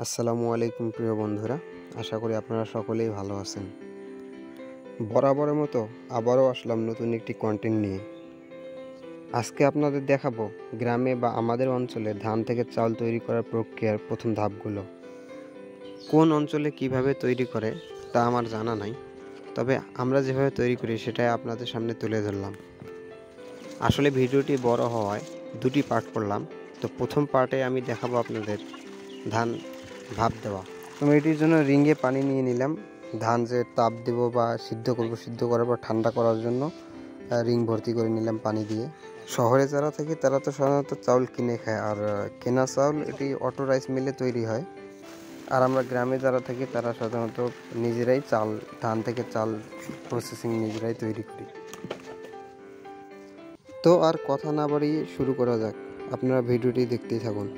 আসসালামু আলাইকুম প্রিয় বন্ধুরা, আশা করি আপনারা সকলেই ভালো আছেন। বরাবরের মতো আবারও আসলাম নতুন একটি কন্টেন্ট নিয়ে। আজকে আপনাদের দেখাবো গ্রামে বা আমাদের অঞ্চলে ধান থেকে চাল তৈরি করার প্রক্রিয়ার প্রথম ধাপগুলো। কোন অঞ্চলে কিভাবে তৈরি করে তা আমার জানা নাই, তবে আমরা যেভাবে তৈরি করি সেটাই আপনাদের সামনে তুলে ধরলাম। আসলে ভিডিওটি বড় হওয়ায় দুটি পার্ট করলাম। তো প্রথম পার্টে আমি দেখাবো আপনাদের ধান ভাপ দেওয়া। তো এটির জন্য রিঙে পানি নিয়ে নিলাম। ধান যে তাপ দেব বা সিদ্ধ করব, সিদ্ধ করার পর ঠান্ডা করার জন্য রিং ভর্তি করে নিলাম পানি দিয়ে। শহরে যারা থাকে তারা তো সাধারণত চাউল কিনে খায়, আর কেনা চাউল এটি অটো রাইস মিলে তৈরি হয়। আর আমরা গ্রামে যারা থাকি তারা সাধারণত নিজেরাই ধান থেকে চাল প্রসেসিং নিজেরাই তৈরি করি। তো আর কথা না বাড়িয়ে শুরু করা যাক, আপনারা ভিডিওটি দেখতেই থাকুন।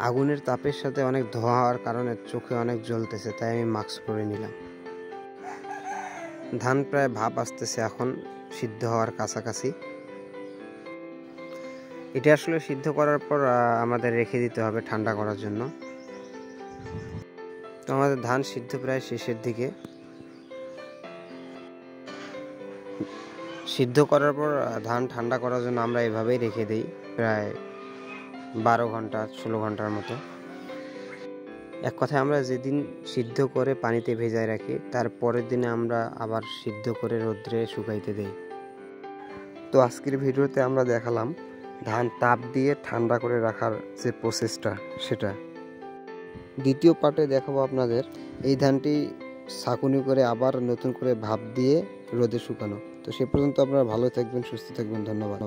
আগুনের তাপের সাথে অনেক ধোঁয়া হওয়ার কারণে চোখে অনেক জ্বলতেছে, তাই আমি মাস্ক পরে নিলাম। ধান প্রায় ভাপ আসতেছে, এখন সিদ্ধ হওয়ার কাছাকাছি। এটা আসলে সিদ্ধ করার পর আমাদের রেখে দিতে হবে ঠান্ডা করার জন্য। তো আমাদের ধান সিদ্ধ প্রায় শেষের দিকে। সিদ্ধ করার পর ধান ঠান্ডা করার জন্য আমরা এভাবেই রেখে দিই প্রায় 12 ঘন্টা 16 ঘন্টার মতো। এক কথায় আমরা যেদিন সিদ্ধ করে পানিতে ভেজায় রাখি, তার পরের দিনে আমরা আবার সিদ্ধ করে রোদ্রে শুকাইতে দেই। তো আজকের ভিডিওতে আমরা দেখালাম ধান তাপ দিয়ে ঠান্ডা করে রাখার যে প্রসেসটা, সেটা। দ্বিতীয় পার্টে দেখাবো আপনাদের এই ধানটি ছাঁকুনি করে আবার নতুন করে ভাপ দিয়ে রোদে শুকানো। তো সে পর্যন্ত আপনারা ভালো থাকবেন, সুস্থ থাকবেন। ধন্যবাদ।